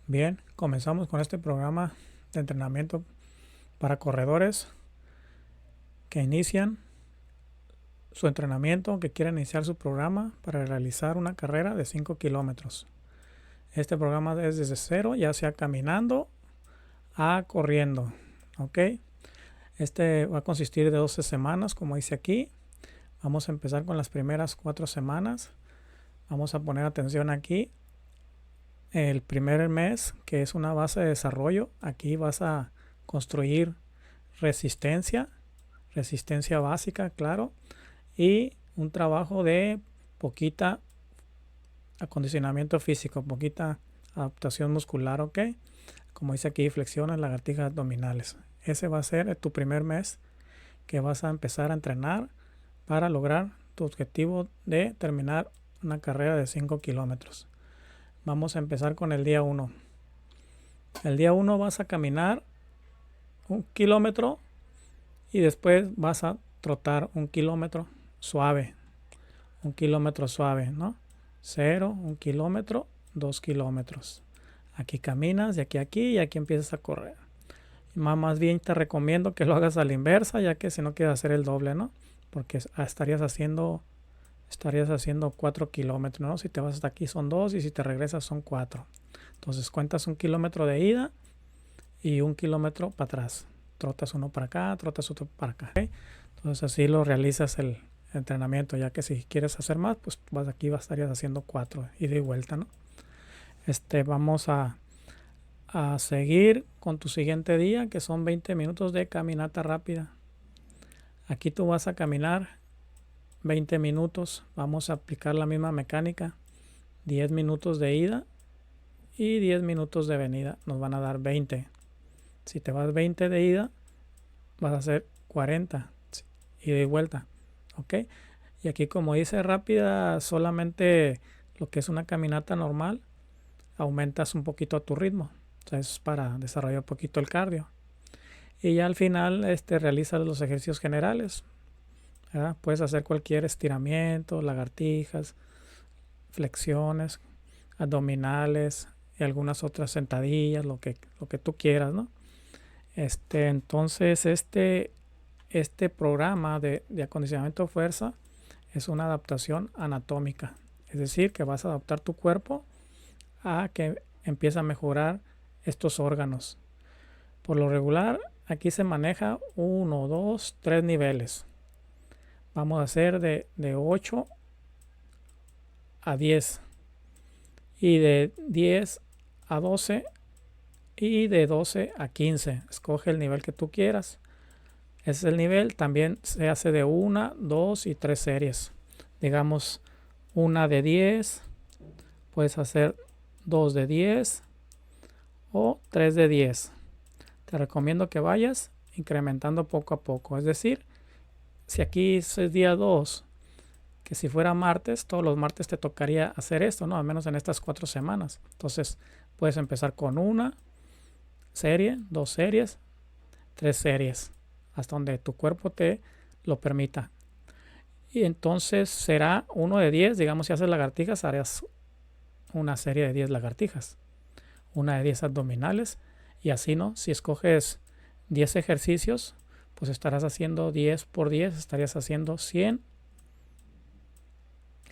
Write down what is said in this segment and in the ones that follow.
Bien, comenzamos con este programa de entrenamiento para corredores que inician su entrenamiento, que quieren iniciar su programa para realizar una carrera de 5 kilómetros. Este programa es desde cero, ya sea caminando a corriendo. ¿Ok? Este va a consistir de 12 semanas, como dice aquí. Vamos a empezar con las primeras 4 semanas. Vamos a poner atención aquí. El primer mes, que es una base de desarrollo, aquí vas a construir resistencia básica, claro, y un trabajo de poquita acondicionamiento físico, poquita adaptación muscular, ¿ok? Como dice aquí, flexiones, lagartijas abdominales. Ese va a ser tu primer mes que vas a empezar a entrenar para lograr tu objetivo de terminar una carrera de 5 kilómetros. Vamos a empezar con el día 1. El día 1 vas a caminar 1 kilómetro y después vas a trotar 1 kilómetro suave. 1 kilómetro suave, ¿no? 0, 1 kilómetro, 2 kilómetros. Aquí caminas, de aquí a aquí, y aquí empiezas a correr. Más bien te recomiendo que lo hagas a la inversa, ya que si no quieres hacer el doble, ¿no? Porque estarías haciendo 4 kilómetros, ¿no? Si te vas hasta aquí son 2 y si te regresas son 4. Entonces cuentas 1 kilómetro de ida y 1 kilómetro para atrás. Trotas uno para acá, trotas otro para acá. ¿Okay? Entonces así lo realizas el entrenamiento, ya que si quieres hacer más, pues estarías haciendo 4 ida y vuelta, ¿no? Vamos a seguir con tu siguiente día, que son 20 minutos de caminata rápida. Aquí tú vas a caminar 20 minutos. Vamos a aplicar la misma mecánica. 10 minutos de ida y 10 minutos de venida. Nos van a dar 20. Si te vas 20 de ida, vas a hacer 40 ida y vuelta. ¿Ok? Y aquí, como dice rápida, solamente lo que es una caminata normal, aumentas un poquito a tu ritmo. O sea, eso es para desarrollar un poquito el cardio. Y ya al final realizas los ejercicios generales. ¿Verdad? Puedes hacer cualquier estiramiento, lagartijas, flexiones, abdominales y algunas otras sentadillas, lo que tú quieras, ¿no? Entonces este programa de acondicionamiento de fuerza es una adaptación anatómica. Es decir, que vas a adaptar tu cuerpo a que empiece a mejorar estos órganos. Por lo regular, aquí se maneja 1, 2, 3 niveles. Vamos a hacer de 8 a 10 y de 10 a 12 y de 12 a 15. Escoge el nivel que tú quieras. Ese es el nivel. También se hace de 1, 2 y 3 series. Digamos, una de 10. Puedes hacer 2 de 10 o 3 de 10. Te recomiendo que vayas incrementando poco a poco. Es decir, si aquí es día 2, que si fuera martes, todos los martes te tocaría hacer esto, ¿no? Al menos en estas 4 semanas. Entonces, puedes empezar con una serie, 2 series, 3 series, hasta donde tu cuerpo te lo permita. Y entonces será 1 de 10, digamos, si haces lagartijas, harás una serie de 10 lagartijas, una de 10 abdominales, y así, ¿no? Si escoges 10 ejercicios, pues estarás haciendo 10 por 10, estarías haciendo 100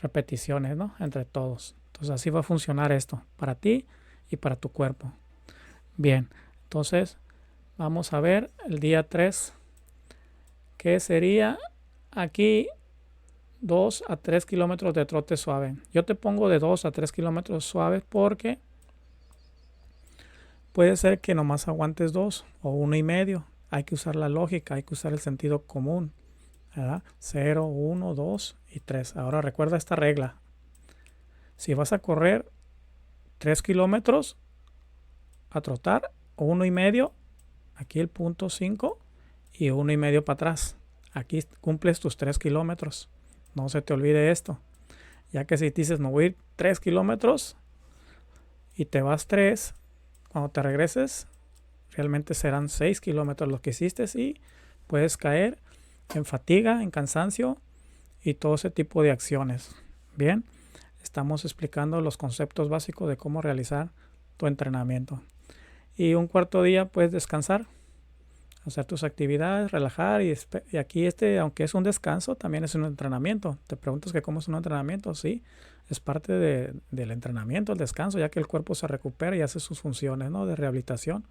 repeticiones, ¿no? Entre todos. Entonces así va a funcionar esto para ti y para tu cuerpo. Bien, entonces vamos a ver el día 3, que sería aquí 2 a 3 kilómetros de trote suave. Yo te pongo de 2 a 3 kilómetros suaves porque puede ser que nomás aguantes 2 o 1,5. Hay que usar la lógica, hay que usar el sentido común. ¿Verdad? 0, 1, 2 y 3. Ahora recuerda esta regla. Si vas a correr 3 kilómetros a trotar, 1,5, aquí el punto 5 y 1,5 para atrás. Aquí cumples tus 3 kilómetros. No se te olvide esto. Ya que si dices, no voy a ir 3 kilómetros y te vas 3, cuando te regreses, realmente serán 6 kilómetros los que hiciste y puedes caer en fatiga, en cansancio y todo ese tipo de acciones. Bien, estamos explicando los conceptos básicos de cómo realizar tu entrenamiento. Y un cuarto día puedes descansar, hacer tus actividades, relajar y aquí aunque es un descanso, también es un entrenamiento. Te preguntas que cómo es un entrenamiento. Sí, es parte del entrenamiento, el descanso, ya que el cuerpo se recupera y hace sus funciones, ¿no?, de rehabilitación.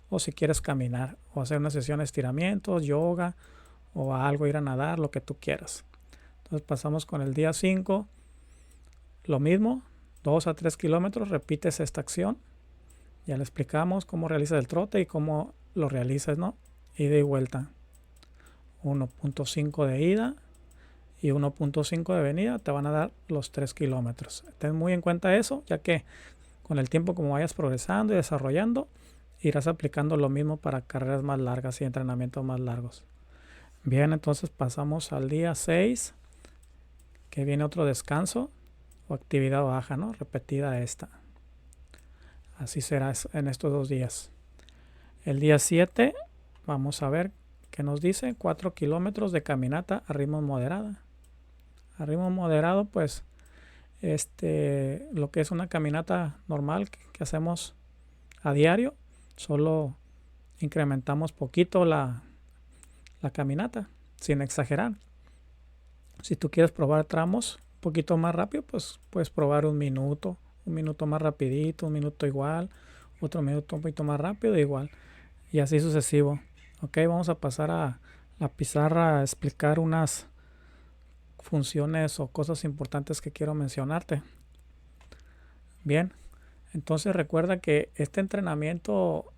O si quieres caminar o hacer una sesión de estiramientos, yoga o algo, ir a nadar, lo que tú quieras. Entonces pasamos con el día 5, lo mismo, 2 a 3 kilómetros, repites esta acción. Ya le explicamos cómo realizas el trote y cómo lo realizas, ¿no? Ida y vuelta. 1.5 de ida y 1.5 de venida te van a dar los 3 kilómetros. Ten muy en cuenta eso, ya que con el tiempo, como vayas progresando y desarrollando, irás aplicando lo mismo para carreras más largas y entrenamientos más largos. Bien, entonces pasamos al día 6, que viene otro descanso o actividad baja, ¿no?, repetida esta. Así será en estos 2 días. El día 7, vamos a ver qué nos dice. 4 kilómetros de caminata a ritmo moderado. A ritmo moderado, pues, lo que es una caminata normal que hacemos a diario, solo incrementamos poquito la caminata, sin exagerar. Si tú quieres probar tramos un poquito más rápido, pues puedes probar un minuto más rapidito, un minuto igual, otro minuto un poquito más rápido igual, y así sucesivo. Ok, vamos a pasar a la pizarra a explicar unas funciones o cosas importantes que quiero mencionarte. Bien, entonces recuerda que este entrenamiento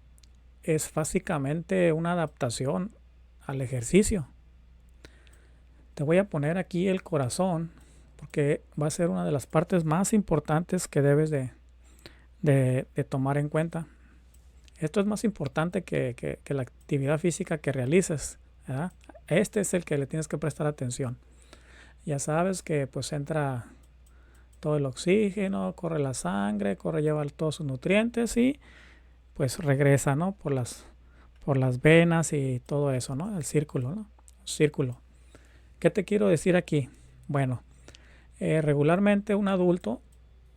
es básicamente una adaptación al ejercicio. Te voy a poner aquí el corazón, porque va a ser una de las partes más importantes que debes de tomar en cuenta. Esto es más importante que la actividad física que realices, ¿verdad? Este es el que le tienes que prestar atención. Ya sabes que pues entra todo el oxígeno, corre la sangre, lleva todos sus nutrientes y pues regresa, ¿no?, por las venas y todo eso, ¿no?, el círculo, ¿no? Círculo. ¿Qué te quiero decir aquí? Bueno, regularmente un adulto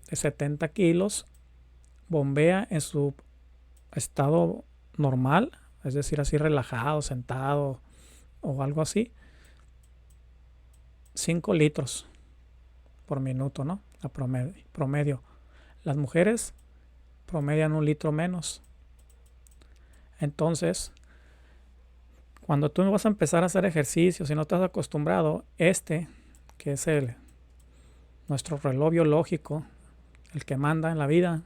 de 70 kilos bombea en su estado normal, es decir, así relajado, sentado o algo así, 5 litros por minuto, ¿no?, a promedio. Las mujeres promedian 1 litro menos. Entonces, cuando tú vas a empezar a hacer ejercicio, si no estás acostumbrado, que es nuestro reloj biológico, el que manda en la vida,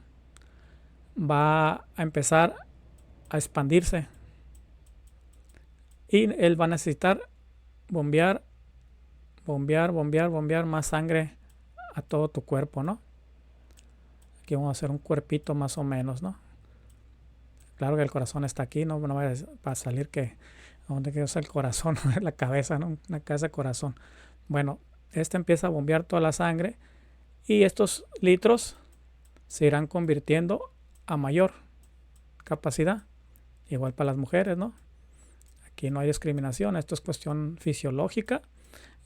va a empezar a expandirse y él va a necesitar bombear más sangre a todo tu cuerpo, ¿no? Aquí vamos a hacer un cuerpito más o menos, ¿no? Claro que el corazón está aquí, no va a salir que donde queda el corazón, la cabeza, ¿no?, una cabeza de corazón. Bueno, empieza a bombear toda la sangre y estos litros se irán convirtiendo a mayor capacidad. Igual para las mujeres, ¿no? Aquí no hay discriminación, esto es cuestión fisiológica,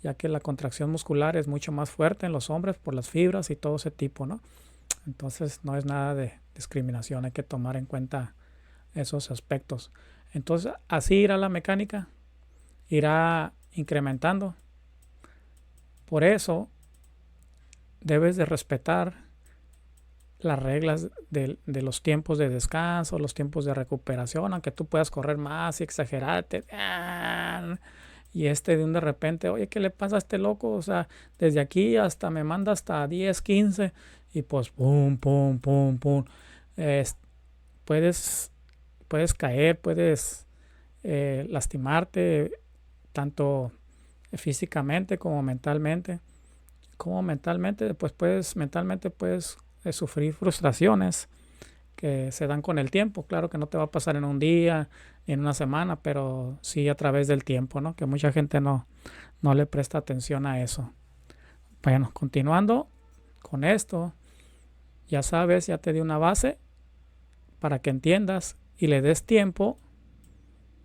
ya que la contracción muscular es mucho más fuerte en los hombres por las fibras y todo ese tipo, ¿no? Entonces no es nada de discriminación, hay que tomar en cuenta esos aspectos. Entonces así irá la mecánica, irá incrementando. Por eso debes de respetar las reglas de los tiempos de descanso, los tiempos de recuperación, aunque tú puedas correr más y exagerarte. Y de repente, oye, ¿qué le pasa a este loco? O sea, desde aquí hasta me manda hasta 10, 15 y pues pum, pum, pum, pum. Puedes caer, puedes lastimarte tanto físicamente como mentalmente. Después puedes sufrir frustraciones que se dan con el tiempo. Claro que no te va a pasar en un día ni en una semana, pero sí a través del tiempo, ¿no?, que mucha gente no le presta atención a eso. Bueno, continuando con esto, ya sabes, ya te di una base para que entiendas y le des tiempo.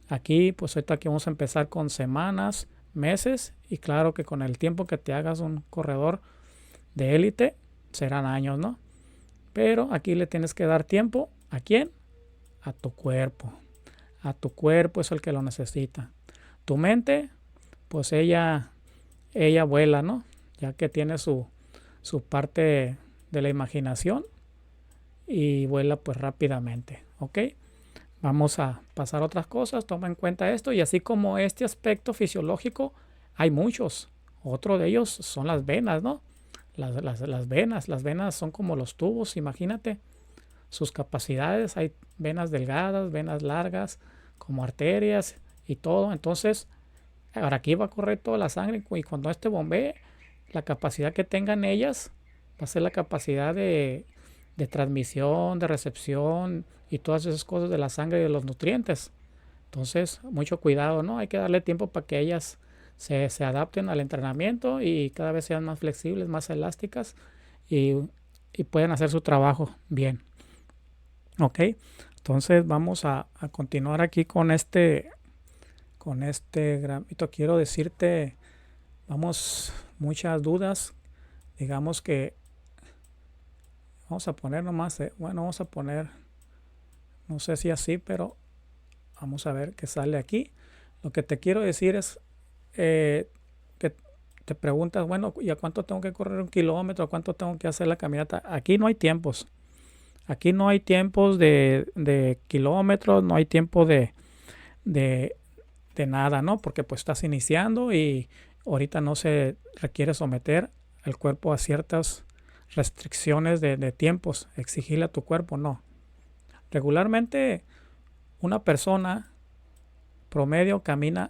Aquí, pues ahorita aquí vamos a empezar con semanas, meses, y claro que con el tiempo que te hagas un corredor de élite serán años, ¿no? Pero aquí le tienes que dar tiempo. ¿A quién? A tu cuerpo. A tu cuerpo es el que lo necesita. Tu mente, pues ella vuela, ¿no? Ya que tiene su parte de la imaginación y vuela pues rápidamente, ¿ok? Vamos a pasar a otras cosas, toma en cuenta esto y así como este aspecto fisiológico, hay muchos. Otro de ellos son las venas, ¿no? Las venas son como los tubos, imagínate sus capacidades. Hay venas delgadas, venas largas, como arterias y todo. Entonces, ahora aquí va a correr toda la sangre y cuando este bombee, la capacidad que tengan ellas va a ser la capacidad de transmisión, de recepción y todas esas cosas de la sangre y de los nutrientes. Entonces, mucho cuidado, ¿no? Hay que darle tiempo para que ellas se adapten al entrenamiento y cada vez sean más flexibles, más elásticas y puedan hacer su trabajo bien. Ok, entonces vamos a continuar aquí con este gramito. Quiero decirte, vamos, muchas dudas. Digamos que vamos a poner nomás, bueno, vamos a poner, no sé si así, pero vamos a ver qué sale aquí. Lo que te quiero decir es que te preguntas, bueno, ¿y a cuánto tengo que correr 1 kilómetro? ¿A cuánto tengo que hacer la caminata? Aquí no hay tiempos. Aquí no hay tiempos de kilómetros, no hay tiempo de nada, ¿no? Porque pues estás iniciando y ahorita no se requiere someter el cuerpo a ciertas restricciones de tiempos, exigirle a tu cuerpo, no. Regularmente una persona promedio camina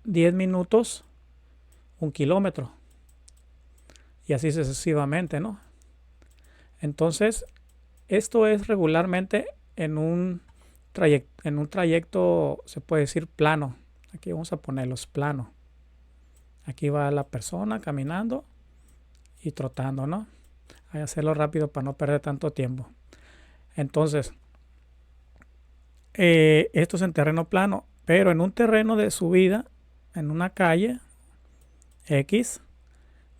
10 minutos 1 kilómetro y así sucesivamente, ¿no? Entonces, esto es regularmente en un trayecto, se puede decir plano. Aquí vamos a ponerlos plano. Aquí va la persona caminando y trotando, ¿no? Hay que hacerlo rápido para no perder tanto tiempo. Entonces, esto es en terreno plano, pero en un terreno de subida, en una calle X,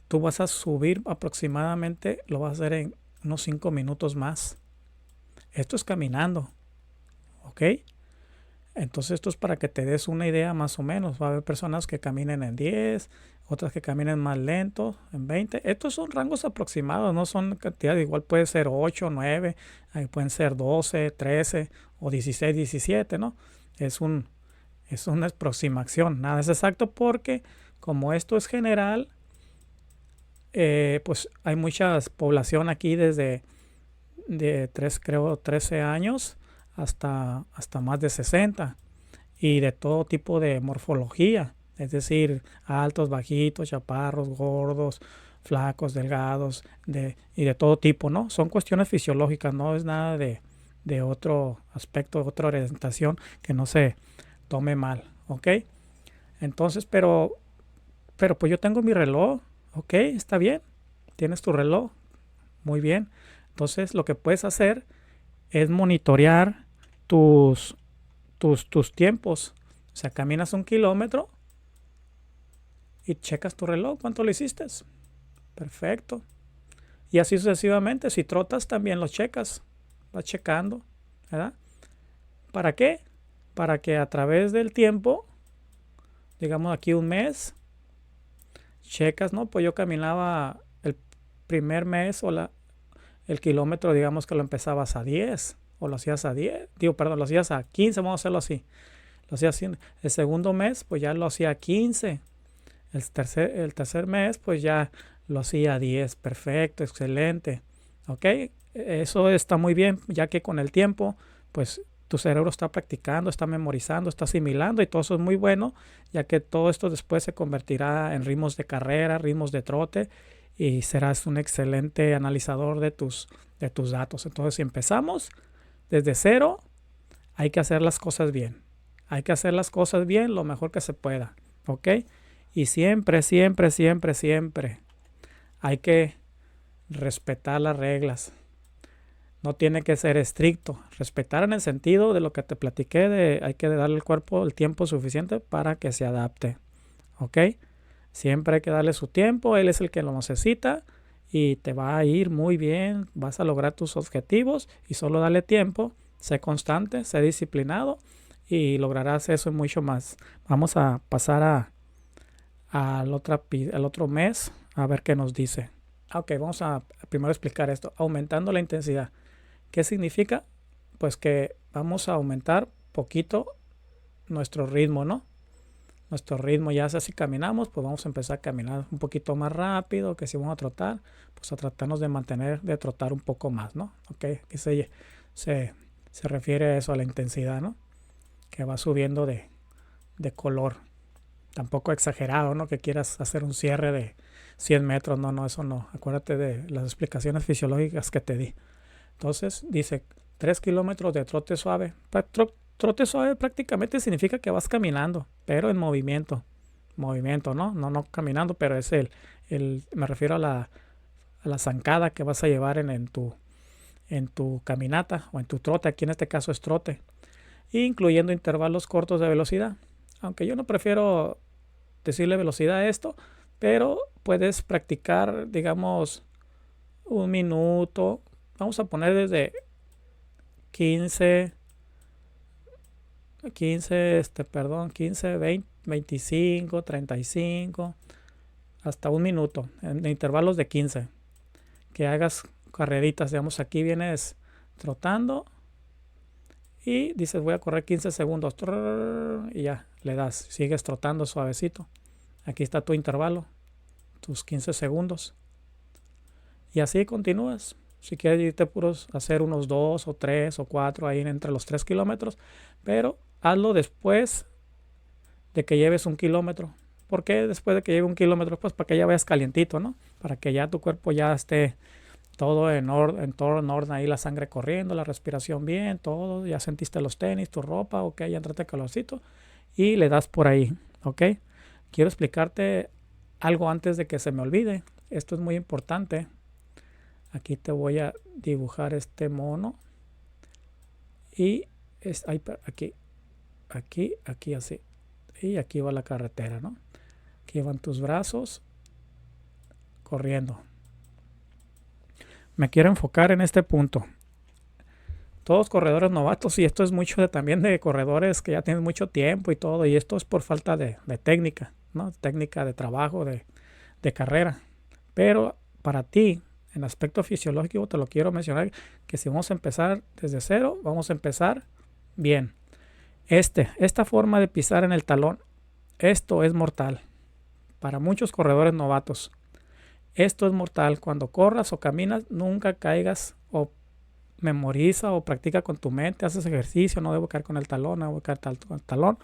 tú vas a subir aproximadamente, lo vas a hacer en unos 5 minutos más. Esto es caminando, ¿ok? Entonces esto es para que te des una idea más o menos. Va a haber personas que caminen en 10, otras que caminen más lento, en 20. Estos son rangos aproximados, no son cantidades. Igual puede ser 8, 9, ahí pueden ser 12, 13 o 16, 17, ¿no? Es una aproximación, nada es exacto porque como esto es general, pues hay mucha población aquí desde creo 13 años hasta más de 60 y de todo tipo de morfología, es decir, altos, bajitos, chaparros, gordos, flacos, delgados y de todo tipo, ¿no? Son cuestiones fisiológicas, no es nada de otro aspecto, otra orientación que no se tome mal, ¿ok? Entonces, pero pues yo tengo mi reloj, ¿ok? Está bien, tienes tu reloj, muy bien. Entonces lo que puedes hacer es monitorear tus tiempos. O sea, caminas 1 kilómetro y checas tu reloj, ¿cuánto lo hiciste? Perfecto. Y así sucesivamente, si trotas también lo checas, vas checando, ¿verdad? ¿Para qué? Para que a través del tiempo, digamos aquí 1 mes, checas, ¿no? Pues yo caminaba el primer mes el kilómetro, digamos que lo empezabas a 10 o lo hacías a 10, lo hacías a 15, vamos a hacerlo así. Lo hacía así. El segundo mes, pues ya lo hacía a 15. El tercer mes, pues ya lo hacía a 10. Perfecto, excelente. ¿Ok? Eso está muy bien, ya que con el tiempo, pues tu cerebro está practicando, está memorizando, está asimilando y todo eso es muy bueno, ya que todo esto después se convertirá en ritmos de carrera, ritmos de trote y serás un excelente analizador de tus datos. Entonces, si empezamos desde cero, hay que hacer las cosas bien. Hay que hacer las cosas bien lo mejor que se pueda, ¿ok? Y siempre, siempre, siempre, siempre hay que respetar las reglas. No tiene que ser estricto. Respetar en el sentido de lo que te platiqué, hay que darle al cuerpo el tiempo suficiente para que se adapte, ¿ok? Siempre hay que darle su tiempo, él es el que lo necesita y te va a ir muy bien, vas a lograr tus objetivos y solo dale tiempo, sé constante, sé disciplinado y lograrás eso y mucho más. Vamos a pasar al otro mes a ver qué nos dice. Ok, vamos a primero explicar esto. Aumentando la intensidad. ¿Qué significa? Pues que vamos a aumentar poquito nuestro ritmo, ¿no? Nuestro ritmo, ya sea si caminamos, pues vamos a empezar a caminar un poquito más rápido, que si vamos a trotar, pues a tratarnos de trotar un poco más, ¿no? Ok, aquí se refiere a eso, a la intensidad, ¿no? Que va subiendo de color. Tampoco exagerado, ¿no? Que quieras hacer un cierre de 100 metros, no, eso no. Acuérdate de las explicaciones fisiológicas que te di. Entonces dice 3 kilómetros de trote suave. Trote suave prácticamente significa que vas caminando, pero en movimiento. Movimiento, ¿no? No caminando, pero es me refiero a la zancada que vas a llevar en tu caminata o en tu trote. Aquí en este caso es trote. Incluyendo intervalos cortos de velocidad. Aunque yo no prefiero decirle velocidad a esto, pero puedes practicar, digamos, un minuto. Vamos a poner desde 15, 20, 25, 35, hasta un minuto, en intervalos de 15. Que hagas carreritas, digamos, aquí vienes trotando y dices voy a correr 15 segundos y ya, le das, sigues trotando suavecito. Aquí está tu intervalo, tus 15 segundos. Y así continúas. Si quieres irte puros hacer unos 2 o 3 o 4 ahí entre los 3 kilómetros, pero hazlo después de que lleves 1 kilómetro. ¿Por qué después de que lleve 1 kilómetro? Pues para que ya vayas calientito, ¿no? Para que ya tu cuerpo ya esté todo en orden, ahí la sangre corriendo, la respiración bien, todo, ya sentiste los tenis, tu ropa, ok, ya entraste calorcito y le das por ahí, ok. Quiero explicarte algo antes de que se me olvide. Esto es muy importante. Aquí te voy a dibujar este mono y aquí así. Y aquí va la carretera, ¿no? Aquí van tus brazos corriendo. Me quiero enfocar en este punto. Todos corredores novatos, y esto es mucho también de corredores que ya tienen mucho tiempo y todo, y esto es por falta de técnica, ¿no? Técnica de trabajo, de carrera. Pero para ti, en aspecto fisiológico, te lo quiero mencionar, que si vamos a empezar desde cero, vamos a empezar bien. Esta forma de pisar en el talón, esto es mortal para muchos corredores novatos. Esto es mortal. Cuando corras o caminas, nunca caigas o memoriza o practica con tu mente, haces ejercicio, no debo caer con el talón, no debo caer con el talón.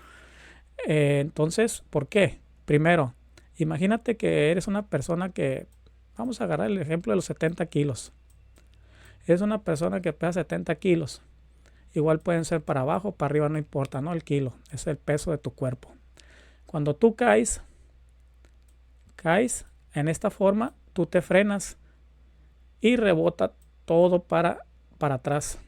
Entonces, ¿por qué? Primero, imagínate que eres una persona que, vamos a agarrar el ejemplo de los 70 kilos. Es una persona que pesa 70 kilos. Igual pueden ser para abajo, para arriba, no importa, ¿no? El kilo, es el peso de tu cuerpo. Cuando tú caes en esta forma, tú te frenas y rebota todo para atrás.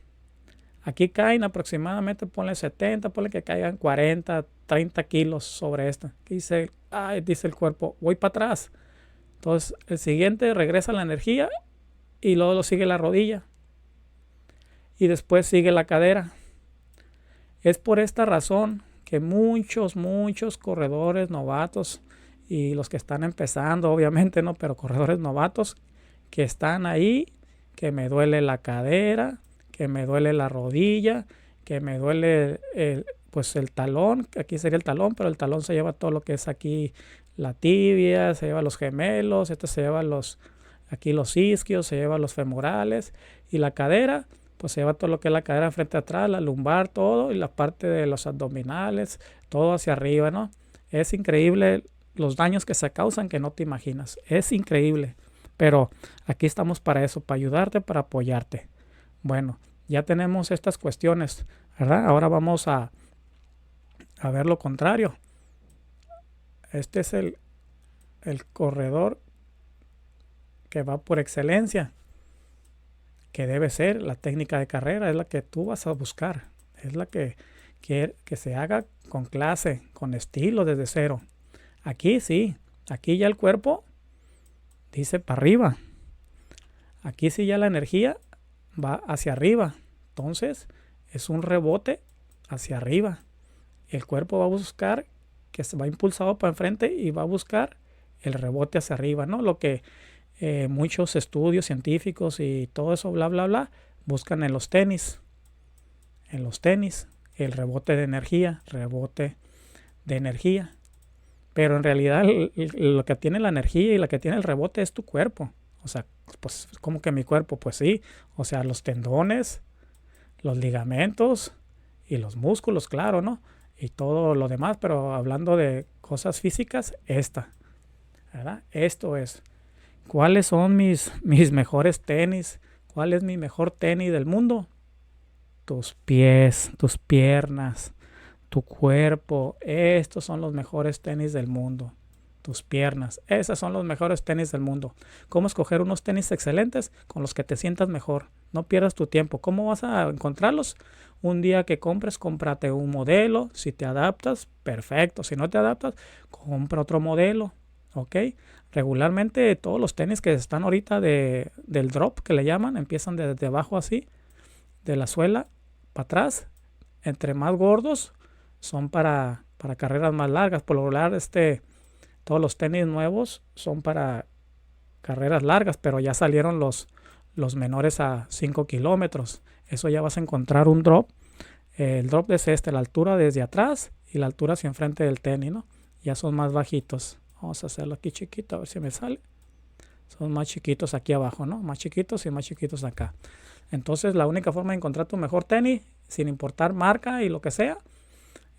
Aquí caen aproximadamente, ponle 70, ponle que caigan 40, 30 kilos sobre esto. Dice el cuerpo, voy para atrás. Entonces el siguiente regresa la energía y luego lo sigue la rodilla. Y después sigue la cadera. Es por esta razón que muchos corredores novatos y los que están empezando, obviamente, no, pero corredores novatos que están ahí, que me duele la cadera, que me duele la rodilla, que me duele el talón, aquí sería el talón, pero el talón se lleva todo lo que es aquí la tibia, se lleva los gemelos, se lleva aquí los isquios, se lleva los femorales, y la cadera, pues se lleva todo lo que es la cadera frente a atrás, la lumbar, todo, y la parte de los abdominales, todo hacia arriba, ¿no? Es increíble los daños que se causan que no te imaginas. Es increíble. Pero aquí estamos para eso, para ayudarte, para apoyarte. Bueno, ya tenemos estas cuestiones, ¿verdad? Ahora vamos a ver lo contrario. Este es el corredor que va por excelencia, que debe ser la técnica de carrera, es la que tú vas a buscar, es la que se haga con clase, con estilo, desde cero. Aquí sí, aquí ya el cuerpo dice para arriba. Aquí sí ya la energía va hacia arriba. Entonces es un rebote hacia arriba. El cuerpo va a buscar, que se va impulsado para enfrente y va a buscar el rebote hacia arriba, ¿no? Lo que muchos estudios científicos y todo eso, bla, bla, bla, buscan en los tenis. En los tenis, el rebote de energía, rebote de energía. Pero en realidad lo que tiene la energía y la que tiene el rebote es tu cuerpo. O sea, pues como que mi cuerpo, pues sí. O sea, los tendones, los ligamentos y los músculos, claro, ¿no? Y todo lo demás, pero hablando de cosas físicas, ¿verdad? Esto es. ¿Cuáles son mis mejores tenis? ¿Cuál es mi mejor tenis del mundo? Tus pies, tus piernas, tu cuerpo. Estos son los mejores tenis del mundo. Tus piernas. Esas son los mejores tenis del mundo. ¿Cómo escoger unos tenis excelentes? Con los que te sientas mejor. No pierdas tu tiempo. ¿Cómo vas a encontrarlos? Un día que compres, cómprate un modelo. Si te adaptas, perfecto. Si no te adaptas, compra otro modelo. ¿Ok? Regularmente todos los tenis que están ahorita del drop, que le llaman, empiezan desde abajo así, de la suela para atrás. Entre más gordos son para carreras más largas. Por lo regular, todos los tenis nuevos son para carreras largas, pero ya salieron los menores a 5 kilómetros. Eso ya vas a encontrar un drop. El drop es la altura desde atrás y la altura hacia enfrente del tenis, ¿no? Ya son más bajitos. Vamos a hacerlo aquí chiquito, a ver si me sale. Son más chiquitos aquí abajo, ¿no? Más chiquitos y más chiquitos acá. Entonces, la única forma de encontrar tu mejor tenis, sin importar marca y lo que sea,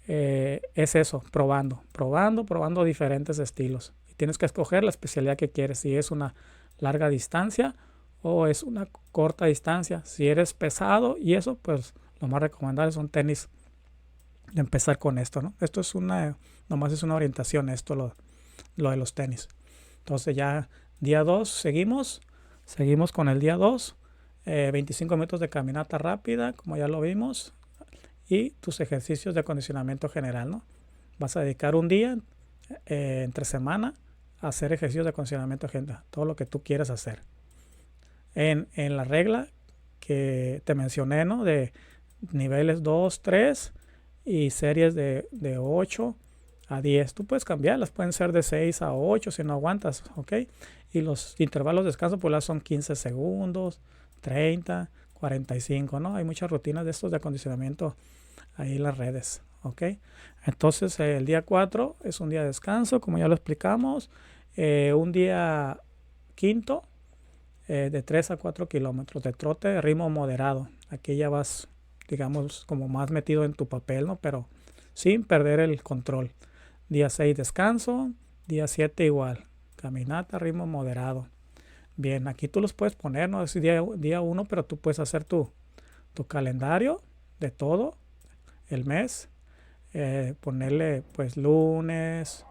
es eso, probando diferentes estilos. Y tienes que escoger la especialidad que quieres, si es una larga distancia o es una corta distancia. Si eres pesado y eso, pues lo más recomendable son tenis de empezar con esto, ¿no? Esto es nomás es una orientación, esto lo de los tenis. Entonces ya día 2 seguimos con el día 2, 25 minutos de caminata rápida, como ya lo vimos, y tus ejercicios de acondicionamiento general, ¿no? Vas a dedicar un día entre semana a hacer ejercicios de acondicionamiento general, todo lo que tú quieras hacer. En la regla que te mencioné, ¿no? De niveles 2, 3 y series de 8 a 10. Tú puedes cambiarlas, pueden ser de 6 a 8 si no aguantas, ¿ok? Y los intervalos de descanso pues son 15 segundos, 30, 45, ¿no? Hay muchas rutinas de estos de acondicionamiento ahí en las redes, ¿ok? Entonces el día 4 es un día de descanso, como ya lo explicamos. Un día quinto de 3 a 4 kilómetros de trote de ritmo moderado. Aquí ya vas, digamos, como más metido en tu papel, ¿no? Pero sin perder el control. Día 6 descanso, día 7 igual, caminata, ritmo moderado. Bien, aquí tú los puedes poner, no es día 1, pero tú puedes hacer tu calendario de todo el mes, ponerle pues lunes,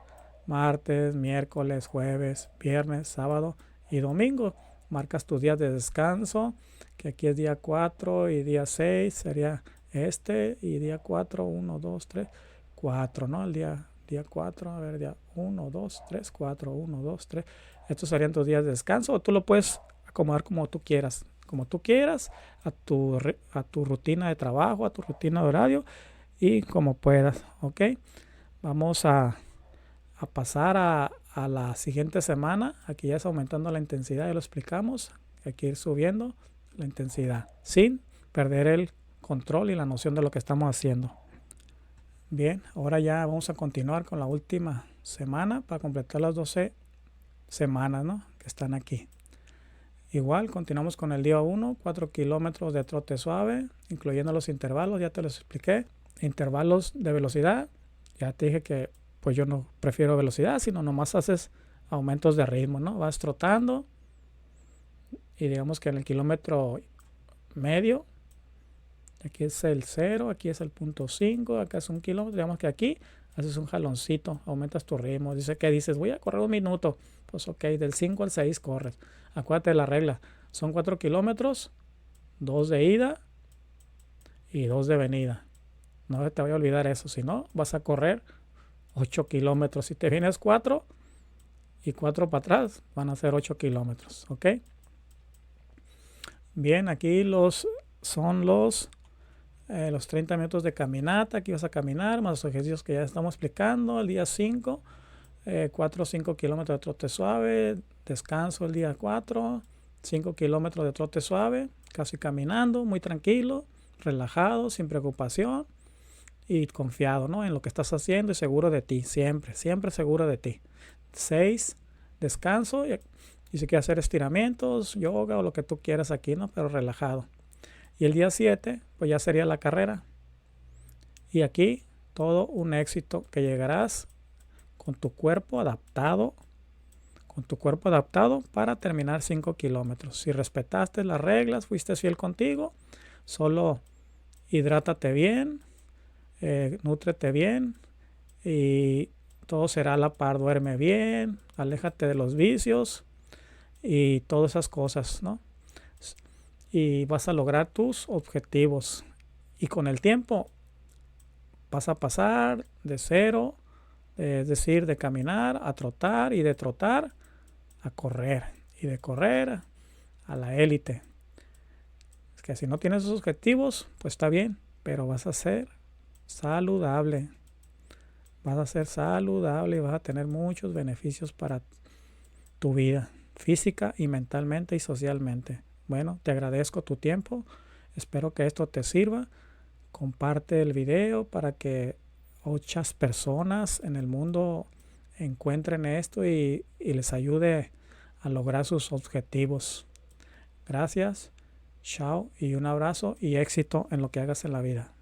martes, miércoles, jueves, viernes, sábado y domingo. Marcas tus días de descanso, que aquí es día 4 y día 6 sería y día 4, 1, 2, 3, 4, ¿no? El día 4, a ver, día 1, 2, 3, 4, 1, 2, 3. Estos serían tus días de descanso, o tú lo puedes acomodar como tú quieras, a tu rutina de trabajo, a tu rutina de horario y como puedas, ¿ok? Vamos a pasar a la siguiente semana. Aquí ya es aumentando la intensidad, ya lo explicamos. Hay que ir subiendo la intensidad sin perder el control y la noción de lo que estamos haciendo. Bien, ahora ya vamos a continuar con la última semana para completar las 12 semanas, ¿no? Que están aquí. Igual, continuamos con el día 1, 4 kilómetros de trote suave, incluyendo los intervalos, ya te los expliqué. Intervalos de velocidad, ya te dije que pues yo no prefiero velocidad, sino nomás haces aumentos de ritmo, ¿no? Vas trotando y digamos que en el kilómetro medio, aquí es el 0, aquí es el 0.5, acá es 1 kilómetro, digamos que aquí haces un jaloncito, aumentas tu ritmo. Dice que dices, voy a correr 1 minuto, pues ok, del 5 al 6 corres. Acuérdate de la regla, son 4 kilómetros, 2 de ida y 2 de venida. No te voy a olvidar eso, si no vas a correr 8 kilómetros. Si te vienes 4 y 4 para atrás, van a ser 8 kilómetros, ¿ok? Bien, aquí son los 30 minutos de caminata. Aquí vas a caminar, más los ejercicios que ya estamos explicando. El día 5, 4 o 5 kilómetros de trote suave. Descanso el día 4, 5 kilómetros de trote suave, casi caminando, muy tranquilo, relajado, sin preocupación y confiado, ¿no?, en lo que estás haciendo y seguro de ti, siempre, siempre seguro de ti. 6, descanso y si quieres hacer estiramientos, yoga o lo que tú quieras aquí, ¿no?, pero relajado. Y el día 7, pues ya sería la carrera. Y aquí todo un éxito que llegarás con tu cuerpo adaptado para terminar 5 kilómetros. Si respetaste las reglas, fuiste fiel contigo, solo hidrátate bien, nútrete bien y todo será a la par. Duerme bien, aléjate de los vicios y todas esas cosas, ¿no? Y vas a lograr tus objetivos. Y con el tiempo vas a pasar de cero, es decir, de caminar a trotar y de trotar a correr y de correr a la élite. Es que si no tienes esos objetivos, pues está bien, pero vas a ser saludable. Vas a ser saludable y vas a tener muchos beneficios para tu vida, física y mentalmente y socialmente. Bueno, te agradezco tu tiempo. Espero que esto te sirva. Comparte el video para que muchas personas en el mundo encuentren esto y les ayude a lograr sus objetivos. Gracias, chao y un abrazo y éxito en lo que hagas en la vida.